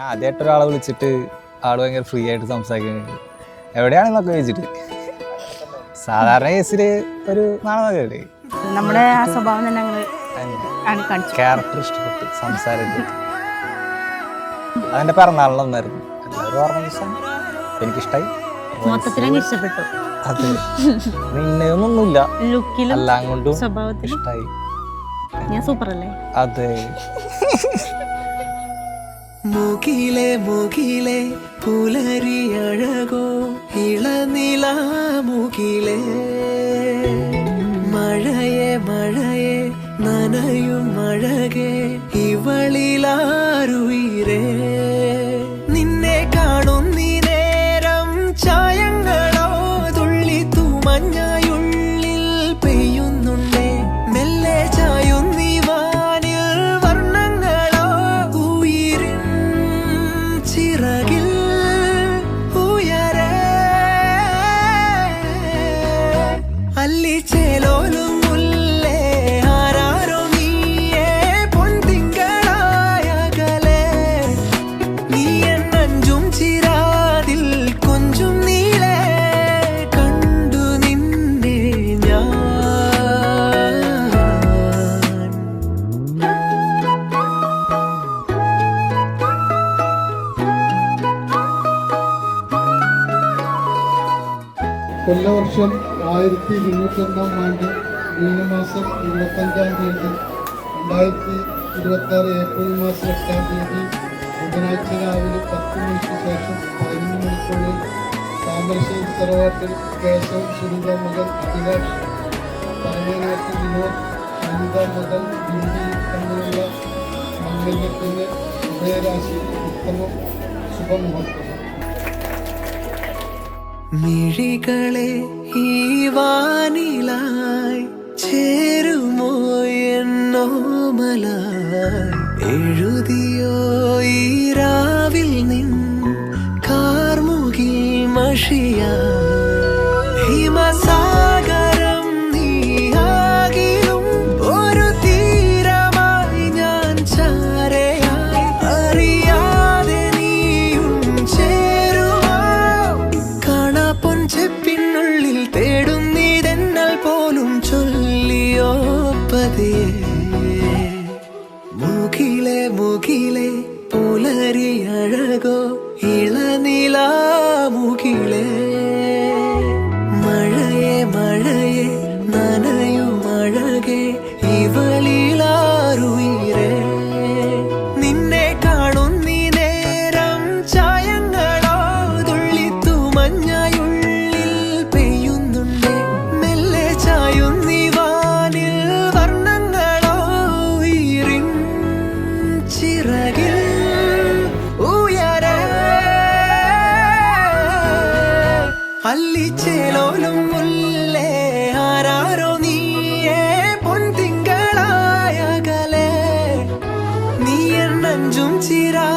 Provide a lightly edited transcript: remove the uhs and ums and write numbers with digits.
ആദ്യമായിട്ട് ഒരാളെ വിളിച്ചിട്ട് ആള് ഭയങ്കര ഫ്രീ ആയിട്ട് സംസാരിക്കുന്നുണ്ട്. എവിടെയാണെന്നൊക്കെ ചോദിച്ചിട്ട് സാധാരണ കേസില് ഒരു നാണമല്ലേ നമ്മുടെ ആ സ്വഭാവം തന്നെ ക്യാരക്ടർ ഇഷ്ടപ്പെട്ടു, സംസാരത്തിൽ. അതെന്റെ പിറന്നാളിനൊന്നായിരുന്നു, എല്ലാവരും ഓർമ്മ ദിവസം എനിക്കിഷ്ടായി, ഇഷ്ടപ്പെട്ടു. അത് നിന്നൊന്നുമില്ല, എല്ലാം കൊണ്ടും ഇഷ്ടായി. ഞാൻ സൂപ്പർ അല്ലേ? അതെ. മുകിലെ മുകിലെ പുലരി അഴകോ ഇളനില മുകിലേ, മഴയെ മഴയെ നനയും അഴകേ ഇവളിലാരുയിരേ, നിന്നെ കാണുന്നീ നേരം ചായങ്ങളോ തുള്ളി തൂമഞ്ഞായുള്ളിൽ പെയ്യുന്നുണ്ടേ, മെല്ലെ ചായുന്നീ വാനിൽ വർണ്ണങ്ങളോ ഉയിരിൻ ചിറകിൽ ഉയരേ, അല്ലിച്ചേലോലും മുല്ലേ ആരാരോ നീയേ പൊൻതിങ്കളായകലേ, നീ എന്നഞ്ചും ചിരാതിൽ കൊഞ്ചും നീളേ കണ്ടു നിന്നെ ഞാൻ. കൊല്ലവർഷം 1201 ആണ്ട് മീനമാസം 25-ാം തീയതി 2026 ഏപ്രിൽ മാസം 8-ാം തീയതി ബുധനാഴ്ച രാവിലെ 10 മണിക്ക് ശേഷം 11 മണിക്കുള്ളിൽ താമരശ്ശേരി തറവാട്ടിൽ കേശവ് സുനിത മകൻ അഭിലാഷ്, പറയനാട്ട് വിനോദ്, അനിത മകൻ ബിന്ദി തമ്മിലുള്ള മംഗല്യത്തിന് ഉദയരാശി ഉത്തമം ശുഭമുഹൂർത്തം. മിഴികളെ ഈ വാനിലായി ചേരുമോ എന്നോമലായി, എഴുതിയോ ഈ രാവിൽ നിൻ കാർമുകിൽ മഷിയായി, ഹിമസാഗരം നീയാകിലും ഒരു തീരമായി ഞാൻ ചാരയായി, അറിയാതെ നീയും ചേരുമോ കാണാപ്പൊൻ ചെപ്പിനുള്ളിൽ തേടുന്നീതെന്നാൽ പോലും ചൊല്ലിയോ പതിയേ, മുകിലെ മുകിലെ പുലരി അഴകോ ഇളനില മുകിലേ, മഴയെ മഴയെ നനയും അഴകേ ഇവളിലാരുയിരേ, നിന്നെ കാണുന്നീ നേരം ചായങ്ങളോ തുള്ളി തൂമഞ്ഞായുള്ളിൽ പെയ്യുന്നുണ്ടേ, മെല്ലെ ചായുന്നീ വാനിൽ വർണ്ണങ്ങളോ ഉയിരിൻ ചിറകിൽ ഉയരേ, അല്ലിച്ചേലോലും മുല്ലേ ആരാരോ നീയേ പൊൻതിങ്കളായകലേ, നീ എന്നഞ്ചും ചിരാ